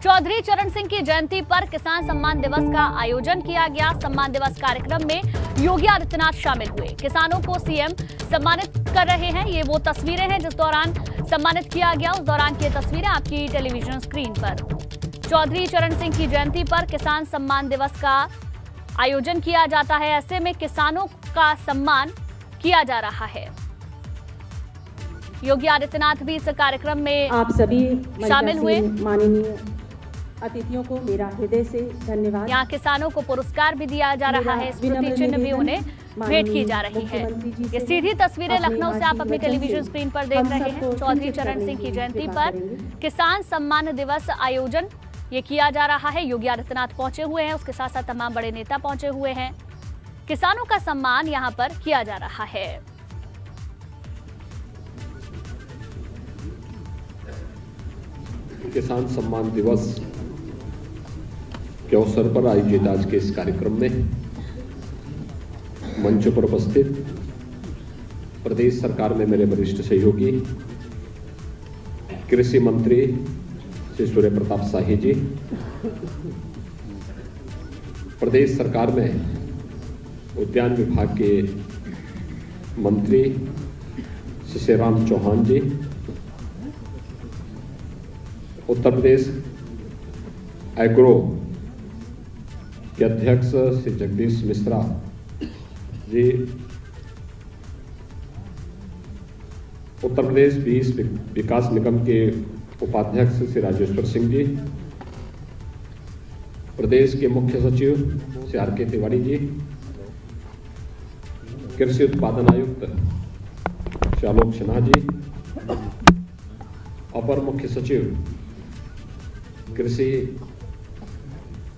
चौधरी चरण सिंह की जयंती पर किसान सम्मान दिवस का आयोजन किया गया। सम्मान दिवस कार्यक्रम में योगी आदित्यनाथ शामिल हुए। किसानों को सीएम सम्मानित कर रहे हैं। ये वो तस्वीरें हैं जिस दौरान सम्मानित किया गया। उस दौरान की तस्वीरें आपकी टेलीविजन स्क्रीन पर। चौधरी चरण सिंह की जयंती पर किसान सम्मान दिवस का आयोजन किया जाता है। ऐसे में किसानों का सम्मान किया जा रहा है। योगी आदित्यनाथ भी इस कार्यक्रम में आप सभी शामिल हुए। माननीय अतिथियों को मेरा हृदय से धन्यवाद। यहाँ किसानों को पुरस्कार भी दिया जा रहा है। स्मृति चिन्ह भी उन्हें भेंट की जा रही है। ये सीधी तस्वीरें लखनऊ से आप अपनी टेलीविजन स्क्रीन पर देख रहे हैं। चौधरी चरण सिंह की जयंती पर किसान सम्मान दिवस आयोजन ये किया जा रहा है। योगी आदित्यनाथ पहुंचे हुए हैं, उसके साथ साथ तमाम बड़े नेता पहुंचे हुए हैं। किसानों का सम्मान यहाँ पर किया जा रहा है। किसान सम्मान दिवस के अवसर पर आयोजित आज के इस कार्यक्रम में मंच पर उपस्थित प्रदेश सरकार में मेरे वरिष्ठ सहयोगी कृषि मंत्री श्री सूर्य प्रताप शाही जी, प्रदेश सरकार में उद्यान विभाग के मंत्री श्री शिवराम चौहान जी, उत्तर प्रदेश एग्रो के अध्यक्ष श्री जगदीश मिश्रा जी, उत्तर प्रदेश बीज विकास निगम के उपाध्यक्ष श्री राजेश्वर सिंह जी, प्रदेश के मुख्य सचिव श्री आर के तिवारी जी, कृषि उत्पादन आयुक्त श्री आलोक सिन्हा जी, अपर मुख्य सचिव कृषि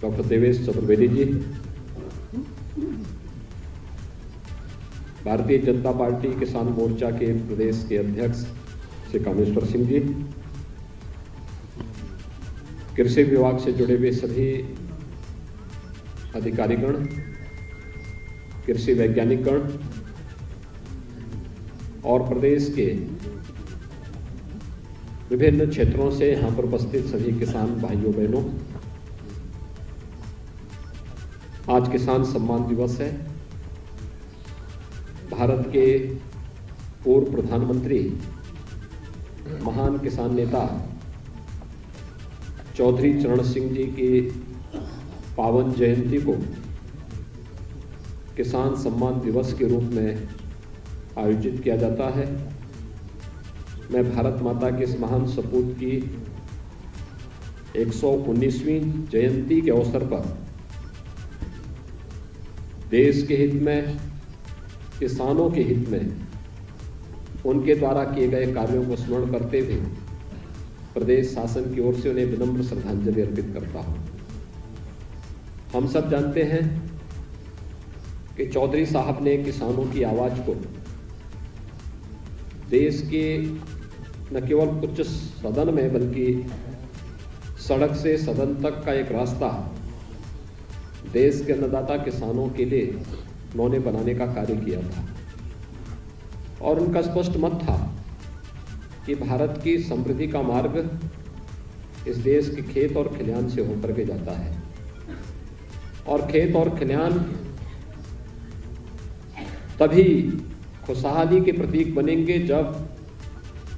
डॉक्टर देवेश चतुर्वेदी जी, भारतीय जनता पार्टी किसान मोर्चा के प्रदेश के अध्यक्ष श्री कामेश्वर सिंह जी, कृषि विभाग से जुड़े हुए सभी अधिकारीगण, कृषि वैज्ञानिकगण और प्रदेश के विभिन्न क्षेत्रों से यहाँ पर उपस्थित सभी किसान भाइयों बहनों, आज किसान सम्मान दिवस है। भारत के पूर्व प्रधानमंत्री, महान किसान नेता चौधरी चरण सिंह जी की पावन जयंती को किसान सम्मान दिवस के रूप में आयोजित किया जाता है। मैं भारत माता के इस महान सपूत की 119वीं जयंती के अवसर पर देश के हित में, किसानों के हित में उनके द्वारा किए गए कार्यों को स्मरण करते हुए प्रदेश शासन की ओर से उन्हें विनम्र श्रद्धांजलि अर्पित करता हूं। हम सब जानते हैं कि चौधरी साहब ने किसानों की आवाज को देश के न केवल उच्च सदन में बल्कि सड़क से सदन तक का एक रास्ता देश के अन्नदाता किसानों के लिए उन्होंने बनाने का कार्य किया था। और उनका स्पष्ट मत था कि भारत की समृद्धि का मार्ग इस देश के खेत और खलिहान से होकर के जाता है, और खेत और खलिहान तभी खुशहाली के प्रतीक बनेंगे जब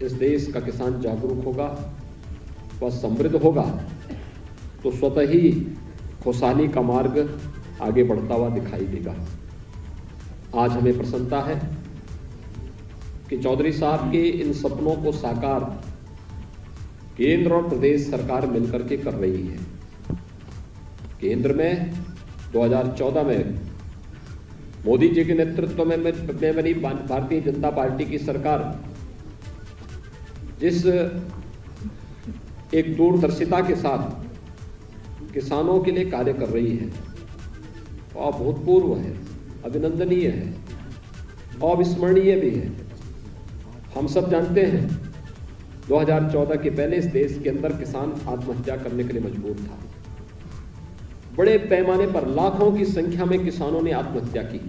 इस देश का किसान जागरूक होगा, वह समृद्ध होगा, तो स्वतः ही खुशहाली का मार्ग आगे बढ़ता हुआ दिखाई देगा। आज हमें प्रसन्नता है कि चौधरी साहब के इन सपनों को साकार केंद्र और प्रदेश सरकार मिलकर के कर रही है। केंद्र में 2014 में मोदी जी के नेतृत्व में बनी भारतीय जनता पार्टी की सरकार जिस एक दूरदर्शिता के साथ किसानों के लिए कार्य कर रही है, वह अभूतपूर्व है, अभिनंदनीय है, अविस्मरणीय भी है। हम सब जानते हैं 2014 के पहले इस देश के अंदर किसान आत्महत्या करने के लिए मजबूर था। बड़े पैमाने पर लाखों की संख्या में किसानों ने आत्महत्या की,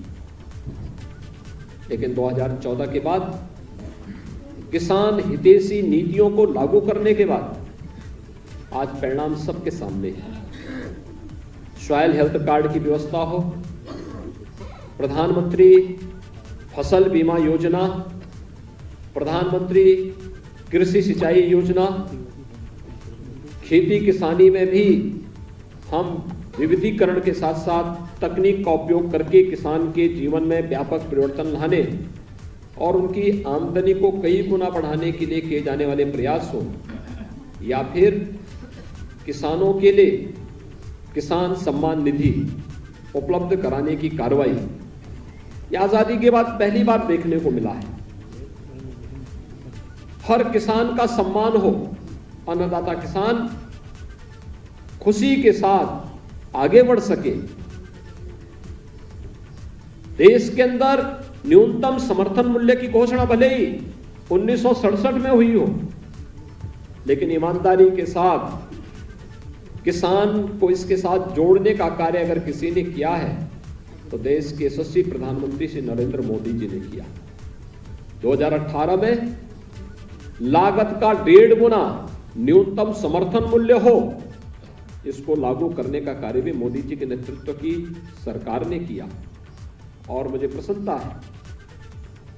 लेकिन 2014 के बाद किसान हितैषी नीतियों को लागू करने के बाद आज परिणाम सबके सामने है। सॉइल हेल्थ कार्ड की व्यवस्था हो, प्रधानमंत्री फसल बीमा योजना, प्रधानमंत्री कृषि सिंचाई योजना, खेती किसानी में भी हम विविधीकरण के साथ साथ तकनीक का उपयोग करके किसान के जीवन में व्यापक परिवर्तन लाने और उनकी आमदनी को कई गुना बढ़ाने के लिए किए जाने वाले प्रयास हो, या फिर किसानों के लिए किसान सम्मान निधि उपलब्ध कराने की कार्रवाई, यह आजादी के बाद पहली बार देखने को मिला है। हर किसान का सम्मान हो, अन्नदाता किसान खुशी के साथ आगे बढ़ सके। देश के अंदर न्यूनतम समर्थन मूल्य की घोषणा भले ही 1967 में हुई हो, लेकिन ईमानदारी के साथ किसान को इसके साथ जोड़ने का कार्य अगर किसी ने किया है तो देश के यशस्वी प्रधानमंत्री श्री नरेंद्र मोदी जी ने किया। 2018 में लागत का 1.5 गुना न्यूनतम समर्थन मूल्य हो, इसको लागू करने का कार्य भी मोदी जी के नेतृत्व की सरकार ने किया। और मुझे प्रसन्नता है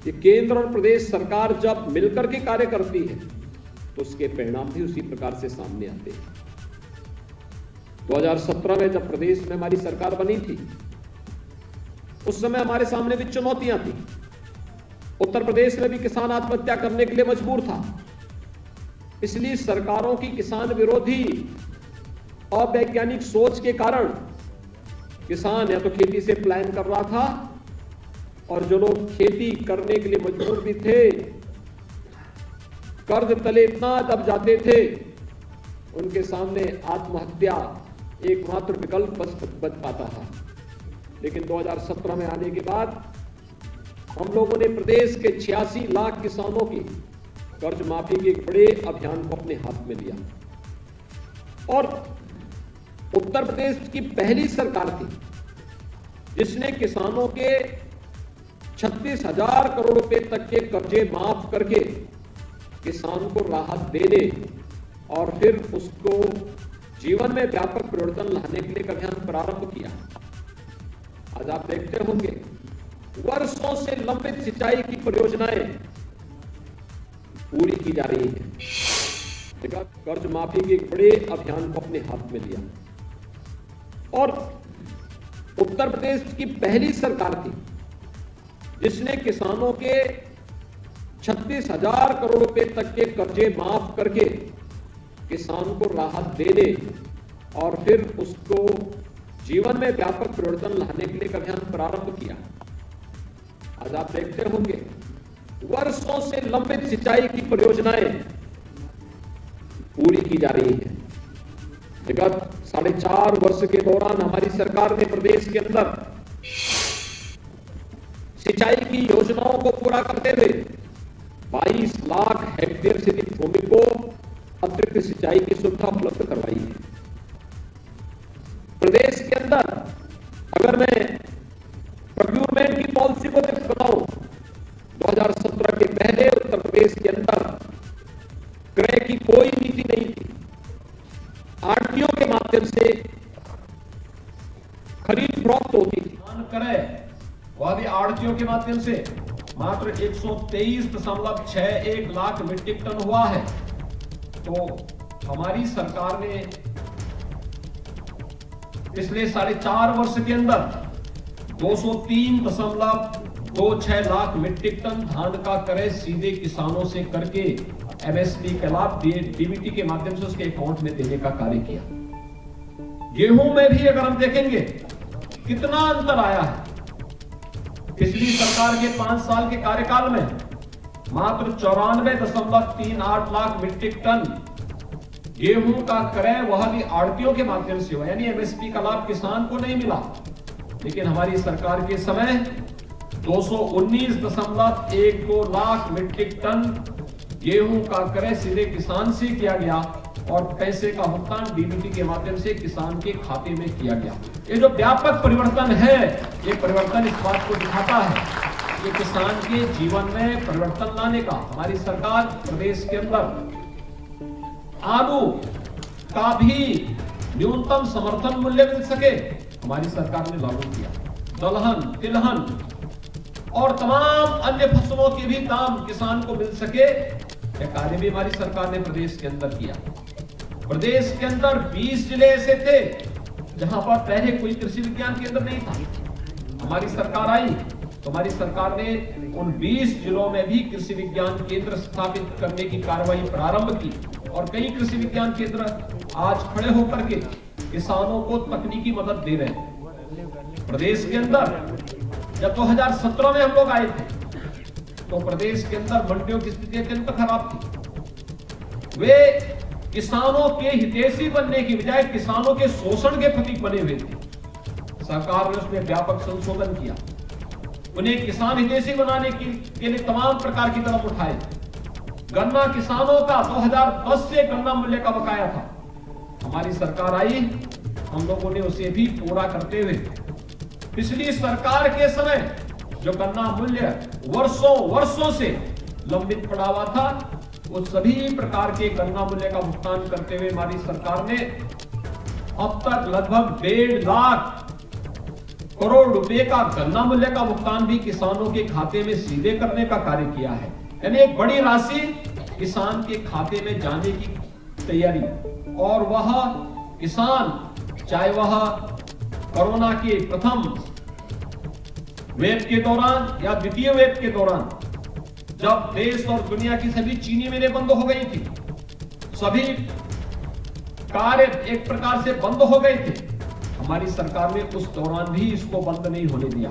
कि केंद्र और प्रदेश सरकार जब मिलकर के कार्य करती है तो उसके परिणाम भी उसी प्रकार से सामने आते हैं। 2017 में जब प्रदेश में हमारी सरकार बनी थी, उस समय हमारे सामने भी चुनौतियां थी। उत्तर प्रदेश में भी किसान आत्महत्या करने के लिए मजबूर था। इसलिए सरकारों की किसान विरोधी अवैज्ञानिक सोच के कारण किसान या तो खेती से पलायन कर रहा था, और जो लोग खेती करने के लिए मजबूर भी थे, कर्ज तले इतना दब जाते थे, उनके सामने आत्महत्या एकमात्र विकल्प बच पाता था। लेकिन 2017 में आने के बाद हम लोगों ने प्रदेश के 86 लाख किसानों की कर्ज माफी के एक बड़े अभियान को अपने हाथ में लिया, और उत्तर प्रदेश की पहली सरकार थी जिसने किसानों के 36,000 करोड़ रुपए तक के कर्जे माफ करके किसान को राहत देने और फिर उसको जीवन में व्यापक परिवर्तन लाने के लिए एक अभियान प्रारंभ किया। आज आप देखते होंगे वर्षों से लंबित सिंचाई की परियोजनाएं पूरी की जा रही हैं। कर्ज माफी के एक बड़े अभियान को अपने हाथ में लिया, और उत्तर प्रदेश की पहली सरकार थी जिसने किसानों के 36,000 करोड़ रुपए तक के कर्जे माफ करके किसान को राहत देने और फिर उसको जीवन में व्यापक परिवर्तन लाने के लिए एक अभियान प्रारंभ किया। आज आप देखते होंगे वर्षों से लंबित सिंचाई की परियोजनाएं पूरी की जा रही हैं। विगत 4.5 वर्ष के दौरान हमारी सरकार ने प्रदेश के अंदर सिंचाई की योजनाओं को पूरा करते हुए 22 लाख हेक्टेयर से अधिक भूमि को अतिरिक्त सिंचाई की सुविधा उपलब्ध करवाई है। प्रदेश के अंदर अगर मैं प्रोक्यूरमेंट की पॉलिसी को बताऊं, 2017 के पहले उत्तर प्रदेश के अंदर क्रय की कोई नीति नहीं थी। आढ़तियों के माध्यम से खरीद फरोख्त होती थी। क्रय वह भी आढ़तियों के माध्यम से मात्र 123.61 लाख मीट्रिक टन हुआ है। तो हमारी सरकार ने पिछले 4.5 वर्ष के अंदर 203.26 लाख मीट्रिक टन धान का क्रय सीधे किसानों से करके एमएसपी के लाभ डीबीटी के माध्यम से उसके अकाउंट में देने का कार्य किया। गेहूं में भी अगर हम देखेंगे कितना अंतर आया है। पिछली सरकार के 5 साल के कार्यकाल में मात्र 94.38 लाख मीट्रिक टन गेहूं का क्रय वह भी आढ़तियों के माध्यम से हुआ, यानी एमएसपी का लाभ किसान को नहीं मिला। लेकिन हमारी सरकार के समय 219.12 लाख मीट्रिक टन गेहूं का क्रय सीधे किसान से किया गया और पैसे का भुगतान डीबीटी के माध्यम से किसान के खाते में किया गया। ये जो व्यापक परिवर्तन है, ये परिवर्तन इस बात को दिखाता है कि किसान के जीवन में परिवर्तन लाने का हमारी सरकार प्रदेश के अंदर आलू का भी न्यूनतम समर्थन मूल्य मिल सके, हमारी सरकार ने लागू किया। दलहन, तिलहन और तमाम अन्य फसलों के भी दाम किसान को मिल सके, यह कार्य भी हमारी सरकार ने प्रदेश के अंदर किया। प्रदेश के अंदर 20 जिले ऐसे थे जहां पर पहले कोई कृषि विज्ञान केंद्र नहीं था। हमारी सरकार आई तो हमारी सरकार ने उन 20 जिलों में भी कृषि विज्ञान केंद्र स्थापित करने की कार्रवाई प्रारंभ की और कई कृषि विज्ञान केंद्र आज खड़े होकर के किसानों को तकनीकी मदद दे रहे हैं। प्रदेश के अंदर जब 2017 में हम लोग आए थे तो प्रदेश के अंदर मंडियों की स्थिति अत्यंत खराब थी। वे किसानों के हितैषी बनने की बजाय किसानों के शोषण के प्रतीक बने हुए थे। सरकार ने उसमें व्यापक संशोधन किया, उन्हें किसान हितैषी बनाने के लिए तमाम प्रकार की कदम उठाए। गन्ना किसानों का 2010 से गन्ना मूल्य का बकाया था, हमारी सरकार आई, हम लोगों ने उसे भी पूरा करते हुए पिछली सरकार के समय जो गन्ना मूल्य वर्षों से लंबित पड़ा हुआ था, उस सभी प्रकार के गन्ना मूल्य का भुगतान करते हुए हमारी सरकार ने अब तक लगभग 1.5 लाख करोड़ रुपए का गन्ना मूल्य का भुगतान भी किसानों के खाते में सीधे करने का कार्य किया है। यानी एक बड़ी राशि किसान के खाते में जाने की तैयारी, और वह किसान चाहे वह कोरोना के प्रथम वेव के दौरान या द्वितीय वेव के दौरान जब देश और दुनिया की सभी चीनी मिलें बंद हो गई थी, सभी कार्य एक प्रकार से बंद हो गए थे, हमारी सरकार ने उस दौरान भी इसको बंद नहीं होने दिया।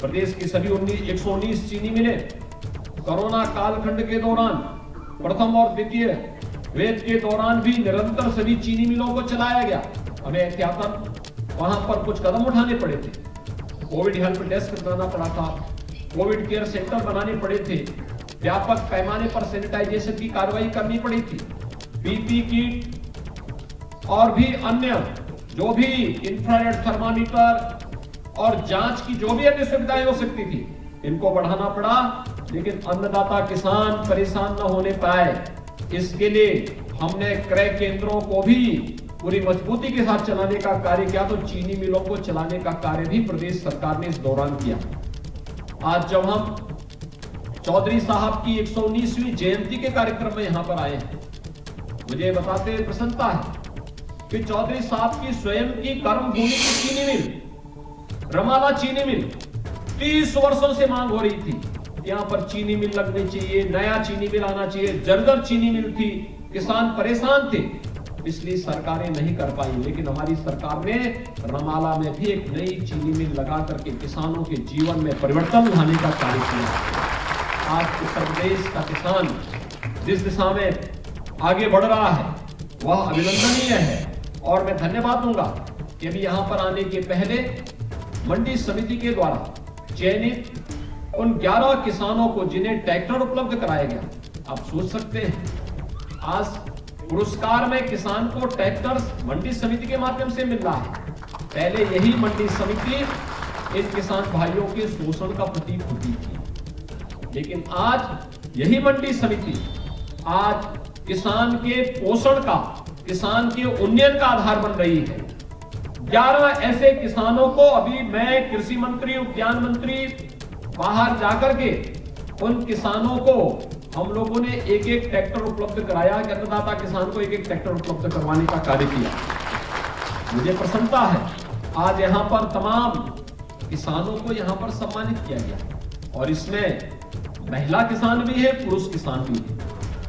प्रदेश की सभी 119 चीनी मिलें कोरोना कालखंड के दौरान प्रथम और द्वितीय वेव के दौरान भी निरंतर सभी चीनी मिलों को चलाया गया। हमें एहतियातन वहां पर कुछ कदम उठाने पड़े थे, कोविड हेल्प डेस्क बनाना पड़ा था, कोविड केयर सेंटर बनाने पड़े थे, व्यापक पैमाने पर सैनिटाइजेशन की कार्रवाई करनी पड़ी थी, पीपी किट और भी अन्य जो भी इंफ्रारेड थर्मामीटर और जांच की जो भी अन्य सुविधाएं हो सकती थी, इनको बढ़ाना पड़ा। लेकिन अन्नदाता किसान परेशान न होने पाए, इसके लिए हमने क्रय केंद्रों को भी पूरी मजबूती के साथ चलाने का कार्य किया। तो चीनी मिलों को चलाने का कार्य भी प्रदेश सरकार ने इस दौरान किया। आज जब हम चौधरी साहब की 119वीं जयंती के कार्यक्रम में यहां पर आए हैं, मुझे बताते हुए प्रसन्नता है कि चौधरी साहब की स्वयं की कर्मभूमि की चीनी मिल रमाला चीनी मिल 30 वर्षों से मांग हो रही थी, यहां पर चीनी मिल लगनी चाहिए, नया चीनी मिल आना चाहिए, जर्जर चीनी मिल थी, किसान परेशान थे, पिछली सरकारें नहीं कर पाई। लेकिन हमारी सरकार ने रमाला में भी एक नई चीनी मिल लगा करके किसानों के जीवन में परिवर्तन लाने का कार्य किया। आज उत्तर प्रदेश का किसान जिस दिशा में आगे बढ़ रहा है वह अभिनंदनीय है, और मैं धन्यवाद दूंगा कि अभी यहां पर आने के पहले मंडी समिति के द्वारा चयनित उन 11 किसानों को जिन्हें ट्रैक्टर उपलब्ध कराया गया, आप सोच सकते हैं आज पुरस्कार में किसान को ट्रैक्टर मंडी समिति के माध्यम से मिल रहा है। पहले यही मंडी समिति इन किसान भाइयों के शोषण का प्रतीक होती थी, लेकिन आज यही मंडी समिति आज किसान के पोषण का, किसान के उन्नयन का आधार बन रही है। 11 ऐसे किसानों को अभी मैं कृषि मंत्री, उद्यान मंत्री बाहर जाकर के उन किसानों को हम लोगों ने एक ट्रैक्टर उपलब्ध कराया, अन्नदाता किसान को एक ट्रैक्टर उपलब्ध करवाने का कार्य किया। मुझे प्रसन्नता है आज यहां पर तमाम किसानों को यहां पर सम्मानित किया गया, और इसमें महिला किसान भी है, पुरुष किसान भी है।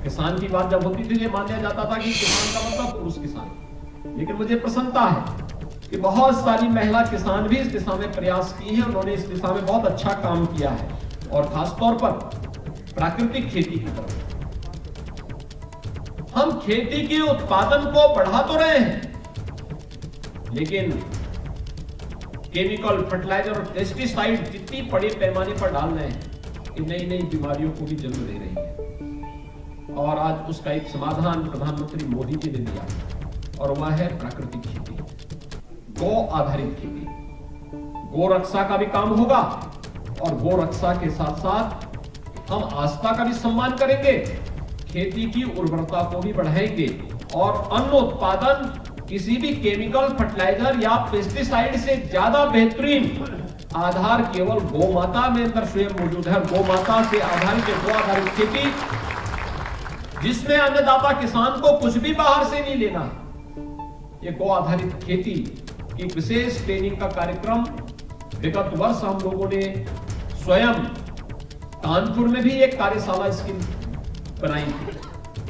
किसान की बात जब होती थी ये मान लिया जाता था कि किसान का मतलब पुरुष किसान, लेकिन मुझे प्रसन्नता है कि बहुत सारी महिला किसान भी इस दिशा में प्रयास की है, उन्होंने इस दिशा में बहुत अच्छा काम किया है, और खासतौर पर प्राकृतिक खेती की तरफ हम खेती के उत्पादन को बढ़ा तो रहे हैं, लेकिन केमिकल, फर्टिलाइजर और पेस्टिसाइड जितनी बड़े पैमाने पर डाल रहे हैं, ये नई नई बीमारियों को भी जन्म दे रही है। और आज उसका एक समाधान प्रधानमंत्री मोदी जी ने दिया, और वह है प्राकृतिक खेती, गौ आधारित खेती। गौ रक्षा का भी काम होगा, और गौ रक्षा के साथ साथ हम आस्था का भी सम्मान करेंगे, खेती की उर्वरता को भी बढ़ाएंगे, और अन्न उत्पादन किसी भी केमिकल फर्टिलाइजर या पेस्टिसाइड से ज्यादा बेहतरीन आधार केवल गौ माता में अंदर स्वयं मौजूद है। गौ माता से आधारित गो आधारित खेती, जिसमें अन्नदाता किसान को कुछ भी बाहर से नहीं लेना। ये गो आधारित खेती की विशेष ट्रेनिंग का कार्यक्रम विगत वर्ष हम लोगों ने स्वयं कानपुर में भी एक कार्यशाला इसकी बनाई थी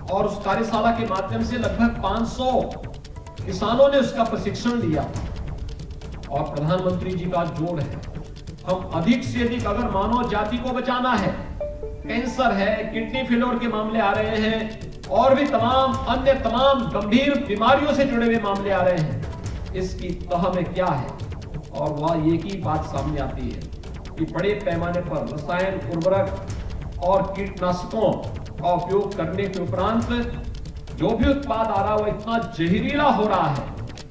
और उस कार्यशाला के माध्यम से लगभग 500 किसानों ने उसका प्रशिक्षण लिया और प्रधानमंत्री जी का जोर है, हम अधिक से अधिक अगर मानव जाति को बचाना है, कैंसर है, किडनी फेलियर के मामले आ रहे हैं और भी अन्य तमाम गंभीर बीमारियों से जुड़े हुए मामले आ रहे हैं, इसकी तह में क्या है? और वह एक ही बात सामने आती है कि बड़े पैमाने पर रसायन उर्वरक और कीटनाशकों का उपयोग करने के उपरांत जो भी उत्पाद आ रहा है वह इतना जहरीला हो रहा है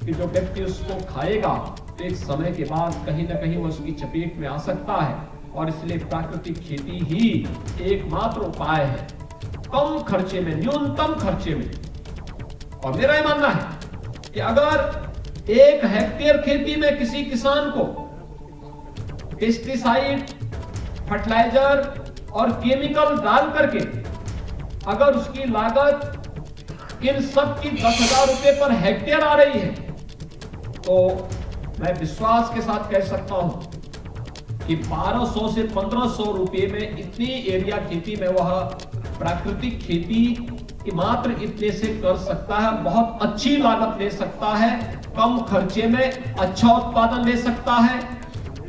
कि जो व्यक्ति उसको खाएगा तो एक समय के बाद कहीं ना कहीं वह उसकी चपेट में आ सकता है। और इसलिए प्राकृतिक खेती ही एकमात्र उपाय है कम खर्चे में, न्यूनतम खर्चे में। और मेरा यह मानना है कि अगर 1 हेक्टेयर खेती में किसी किसान को पेस्टिसाइड, फर्टिलाइजर और केमिकल डाल करके अगर उसकी लागत इन सब की 10,000 रुपए पर हेक्टेयर आ रही है, तो मैं विश्वास के साथ कह सकता हूं कि 1200 से 1500 रुपए में इतनी एरिया खेती में वह प्राकृतिक खेती की मात्र इतने से कर सकता है, बहुत अच्छी लागत ले सकता है, कम खर्चे में अच्छा उत्पादन ले सकता है,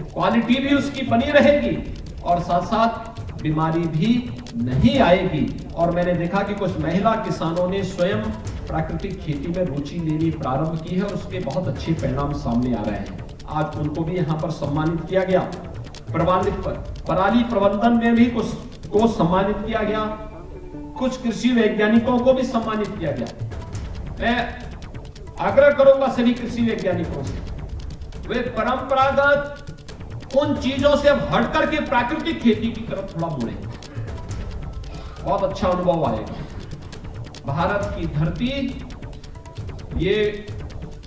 क्वालिटी भी उसकी बनी रहेगी और साथ साथ बीमारी भी नहीं आएगी। और मैंने देखा कि कुछ महिला किसानों ने स्वयं प्राकृतिक खेती में रुचि लेनी प्रारंभ की है और उसके बहुत अच्छे परिणाम सामने आ रहे हैं। आज उनको भी यहाँ पर सम्मानित किया गया। पराली प्रबंधन में भी कुछ को सम्मानित किया गया, कुछ कृषि वैज्ञानिकों को भी सम्मानित किया गया। मैं आग्रह करूंगा सभी कृषि वैज्ञानिकों से, वे परंपरागत उन चीजों से अब हट करके प्राकृतिक खेती की तरफ थोड़ा मुड़े, बहुत अच्छा अनुभव आएगा। भारत की धरती, ये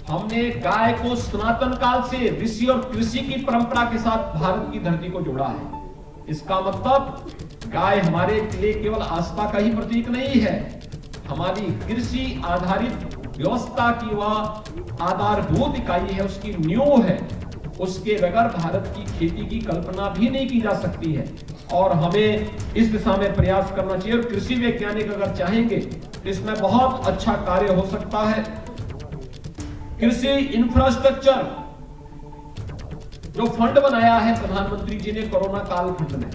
हमने गाय को सनातन काल से ऋषि और कृषि की परंपरा के साथ भारत की धरती को जोड़ा है। इसका मतलब गाय हमारे लिए केवल आस्था का ही प्रतीक नहीं है, हमारी कृषि आधारित व्यवस्था की वह आधारभूत इकाई है, उसकी नींव है। उसके बगैर भारत की खेती की कल्पना भी नहीं की जा सकती है और हमें इस दिशा में प्रयास करना चाहिए। और कृषि वैज्ञानिक अगर चाहेंगे तो इसमें बहुत अच्छा कार्य हो सकता है। कृषि इंफ्रास्ट्रक्चर जो फंड बनाया है प्रधानमंत्री जी ने कोरोना काल खंड में,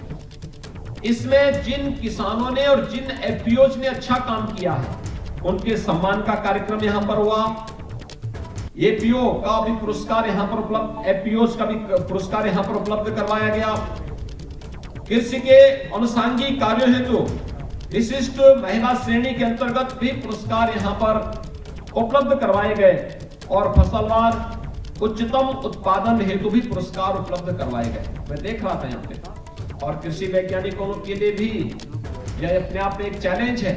इसमें जिन किसानों ने और जिन एफपीओज ने अच्छा काम किया है उनके सम्मान का कार्यक्रम यहां पर हुआ। एपीओ का भी पुरस्कार यहां पर उपलब्ध, एफपीओज का भी पुरस्कार यहां पर उपलब्ध करवाया गया। कृषि के अनुषंगिक कार्यों हेतु विशिष्ट महिला श्रेणी के अंतर्गत भी पुरस्कार यहां पर उपलब्ध करवाए गए और फसलवार उच्चतम उत्पादन हेतु भी पुरस्कार उपलब्ध करवाए गए। मैं देख रहा था यहाँ पे। और कृषि वैज्ञानिकों के लिए भी यह अपने आप में एक चैलेंज है।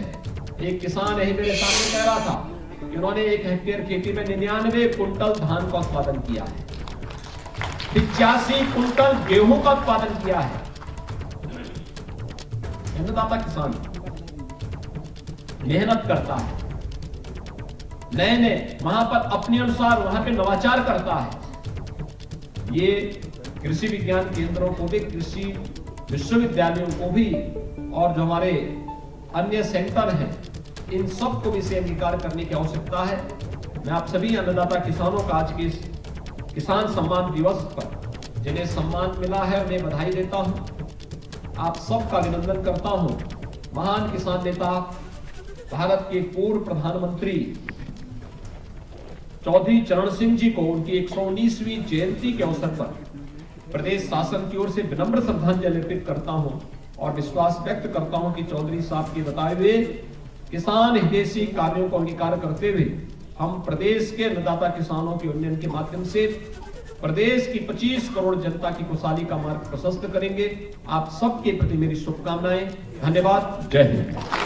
एक किसान यही मेरे सामने कह रहा था कि उन्होंने 1 हेक्टेयर खेती में 99 कुंटल धान का उत्पादन किया है, 85 कुंटल गेहूं का उत्पादन किया है। अन्नदाता किसान मेहनत करता है, नए वहां पर अपने अनुसार वहां पे नवाचार करता है। ये कृषि विज्ञान केंद्रों को भी, कृषि विश्वविद्यालयों को भी और जो हमारे अन्य सेंटर हैं, इन सब को भी इसे अंगीकार करने की आवश्यकता है। मैं आप सभी अन्नदाता किसानों का आज के इस किसान सम्मान दिवस पर जिन्हें सम्मान मिला है उन्हें बधाई देता हूं। आप सबका अभिनंदन करता हूं। महान किसान नेता, भारत के पूर्व प्रधानमंत्री चौधरी चरण सिंह जी को उनकी 119वीं जयंती के अवसर पर प्रदेश शासन की ओर से विनम्र श्रद्धांजलि अर्पित करता हूं और विश्वास व्यक्त करता हूं कि चौधरी साहब के बताए हुए किसान हितैषी कार्यों को अंगीकार करते हुए हम प्रदेश के अन्नदाता किसानों के उन्नयन के माध्यम से प्रदेश की 25 करोड़ जनता की खुशहाली का मार्ग प्रशस्त करेंगे। आप सबके प्रति मेरी शुभकामनाएं। धन्यवाद। जय हिंद।